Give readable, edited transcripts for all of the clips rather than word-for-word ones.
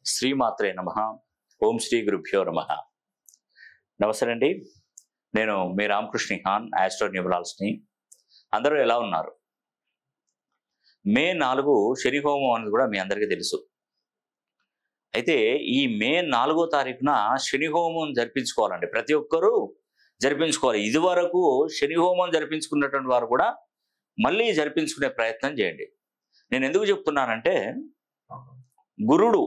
శ్రీమాత్రే నమః. ఓం శ్రీ గురుభ్యో నమః. నమస్తే అండి. నేను మీ రామకృష్ణ హాన్, ఆస్ట్రో న్యూమరాలజిస్ట్ని. అందరూ ఎలా ఉన్నారు? మే 4 శని హోమం అనేది కూడా మీ అందరికీ తెలుసు. అయితే ఈ మే 4వ తారీఖున శని హోమం జరిపించుకోవాలండి. ప్రతి ఒక్కరూ జరిపించుకోవాలి. ఇదివరకు శని హోమం జరిపించుకున్నటువంటి వారు కూడా మళ్ళీ జరిపించుకునే ప్రయత్నం చేయండి. నేను ఎందుకు చెప్తున్నానంటే, గురుడు,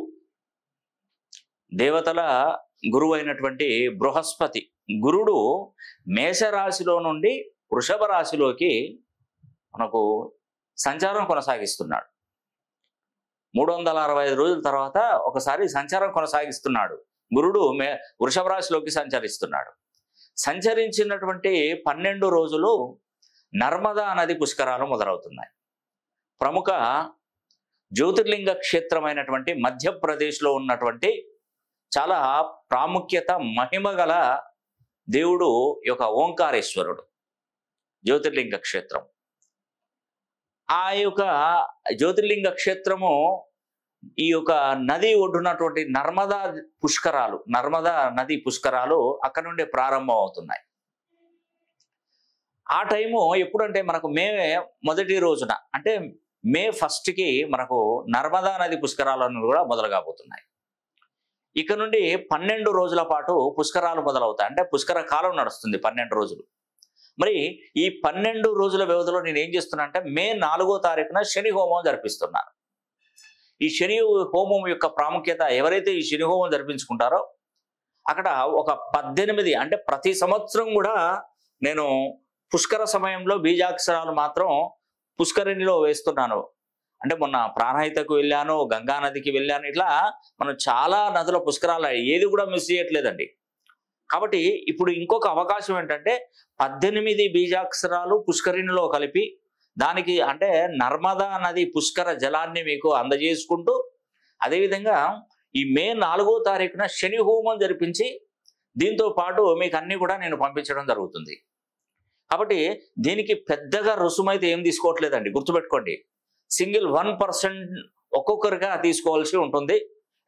దేవతల గురువు అయినటువంటి బృహస్పతి గురుడు మేషరాశిలో నుండి వృషభ రాశిలోకి మనకు సంచారం కొనసాగిస్తున్నాడు. 365 రోజుల తర్వాత ఒకసారి సంచారం కొనసాగిస్తున్నాడు. గురుడు వృషభ రాశిలోకి సంచరిస్తున్నాడు. సంచరించినటువంటి 12 రోజులు నర్మదా నది పుష్కరాలు మొదలవుతున్నాయి. ప్రముఖ జ్యోతిర్లింగ క్షేత్రమైనటువంటి మధ్యప్రదేశ్లో ఉన్నటువంటి చాలా ప్రాముఖ్యత మహిమ గల దేవుడు ఈ యొక్క ఓంకారేశ్వరుడు జ్యోతిర్లింగ క్షేత్రం. ఆ యొక్క జ్యోతిర్లింగ క్షేత్రము ఈ యొక్క నది ఒడ్డున్నటువంటి నర్మదా నది పుష్కరాలు అక్కడ నుండి ప్రారంభం అవుతున్నాయి. ఆ టైము ఎప్పుడంటే మనకు మే మొదటి రోజున, అంటే మే 1కి మనకు నర్మదా నది పుష్కరాలను కూడా మొదలు కాబోతున్నాయి. ఇక నుండి 12 రోజుల పాటు పుష్కరాలు మొదలవుతాయి. అంటే పుష్కర కాలం నడుస్తుంది 12 రోజులు. మరి ఈ 12 రోజుల వ్యవధిలో నేను ఏం చేస్తున్నా అంటే, మే 4వ తారీఖున శని హోమం జరిపిస్తున్నాను. ఈ శని హోమం యొక్క ప్రాముఖ్యత, ఎవరైతే ఈ శని హోమం జరిపించుకుంటారో అక్కడ ఒక 18, అంటే ప్రతి సంవత్సరం కూడా నేను పుష్కర సమయంలో బీజాక్షరాలు మాత్రం పుష్కరిణిలో వేస్తున్నాను. అంటే మొన్న ప్రాణహితకు వెళ్ళాను, గంగా నదికి వెళ్ళాను, ఇట్లా మనం చాలా నదుల పుష్కరాలు ఏది కూడా మిస్ చేయట్లేదండి. కాబట్టి ఇప్పుడు ఇంకొక అవకాశం ఏంటంటే, 18 బీజాక్షరాలు పుష్కరిణిలో కలిపి దానికి, అంటే నర్మదా నది పుష్కర జలాన్ని మీకు అందజేసుకుంటూ, అదేవిధంగా ఈ మే 4వ తారీఖున శని హోమం జరిపించి దీంతో పాటు మీకు అన్ని కూడా నేను పంపించడం జరుగుతుంది. కాబట్టి దీనికి పెద్దగా రుసుమైతే ఏం తీసుకోవట్లేదండి, గుర్తుపెట్టుకోండి. సింగిల్ 1% ఒక్కొక్కరిగా తీసుకోవాల్సి ఉంటుంది.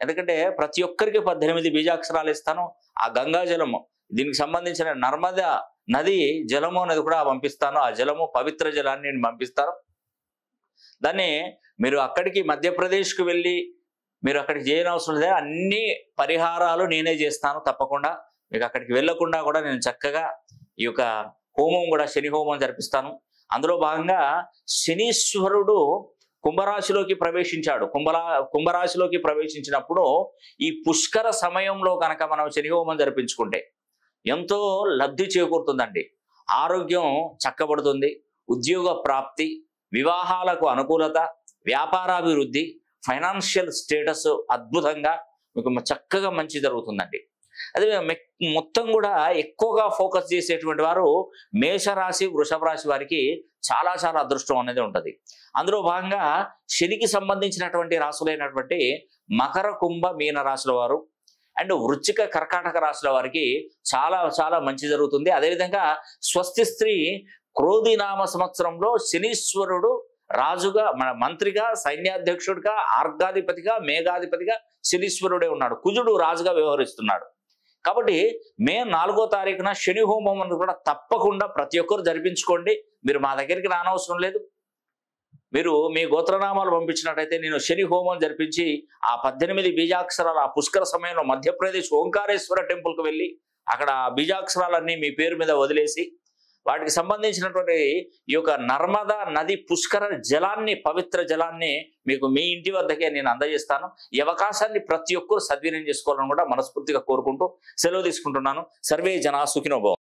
ఎందుకంటే ప్రతి ఒక్కరికి 18 బీజాక్షరాలు ఇస్తాను. ఆ గంగా జలము, దీనికి సంబంధించిన నర్మదా నది జలము అనేది కూడా పంపిస్తాను. ఆ జలము పవిత్ర జలాన్ని నేను పంపిస్తాను. దాన్ని మీరు అక్కడికి మధ్యప్రదేశ్కి వెళ్ళి మీరు అక్కడికి చేయనవసరం లేదు. అన్ని పరిహారాలు నేనే చేస్తాను. తప్పకుండా మీకు అక్కడికి వెళ్ళకుండా కూడా నేను చక్కగా ఈ యొక్క హోమం కూడా, శని హోమం జరిపిస్తాను. అందులో భాగంగా శనీశ్వరుడు కుంభరాశిలోకి ప్రవేశించాడు. కుంభరాశిలోకి ప్రవేశించినప్పుడు ఈ పుష్కర సమయంలో కనుక మనం శని హోమం జరిపించుకుంటే ఎంతో లబ్ధి చేకూరుతుందండి. ఆరోగ్యం చక్కబడుతుంది, ఉద్యోగ ప్రాప్తి, వివాహాలకు అనుకూలత, వ్యాపారాభివృద్ధి, ఫైనాన్షియల్ స్టేటస్ అద్భుతంగా మీకు చక్కగా మంచి జరుగుతుందండి. అదే మొత్తం కూడా ఎక్కువగా ఫోకస్ చేసేటువంటి వారు మేషరాశి, వృషభ రాశి వారికి చాలా చాలా అదృష్టం అనేది ఉంటుంది. అందులో భాగంగా శనికి సంబంధించినటువంటి రాశులైనటువంటి మకర, కుంభ, మీన రాశుల వారు అండ్ వృశ్చిక, కర్కాటక రాశుల వారికి చాలా చాలా మంచి జరుగుతుంది. అదేవిధంగా స్వస్తి స్త్రీ క్రోధినామ సంవత్సరంలో శనీశ్వరుడు రాజుగా, మన మంత్రిగా, సైన్యాధ్యక్షుడిగా, ఆర్గాధిపతిగా, మేఘాధిపతిగా శనీశ్వరుడే ఉన్నాడు. కుజుడు రాజుగా వ్యవహరిస్తున్నాడు. కాబట్టి మే 4వ తారీఖున శని హోమం అని కూడా తప్పకుండా ప్రతి ఒక్కరు జరిపించుకోండి. మీరు మా దగ్గరికి రానవసరం లేదు. మీరు మీ గోత్రనామాలు పంపించినట్టయితే నేను శని హోమం జరిపించి ఆ 18 బీజాక్షరాలు ఆ పుష్కర సమయంలో మధ్యప్రదేశ్ ఓంకారేశ్వర టెంపుల్కి వెళ్ళి అక్కడ బీజాక్షరాలన్నీ మీ పేరు మీద వదిలేసి వాటికి సంబంధించినటువంటి ఈ యొక్క నర్మదా నది పుష్కర జలాన్ని, పవిత్ర జలాన్ని మీకు మీ ఇంటి వద్దకే నేను అందజేస్తాను. ఈ అవకాశాన్ని ప్రతి ఒక్కరు సద్వినియోగం చేసుకోవాలని కూడా మనస్ఫూర్తిగా కోరుకుంటూ సెలవు తీసుకుంటున్నాను. సర్వే జనా సుఖినో భవంతు.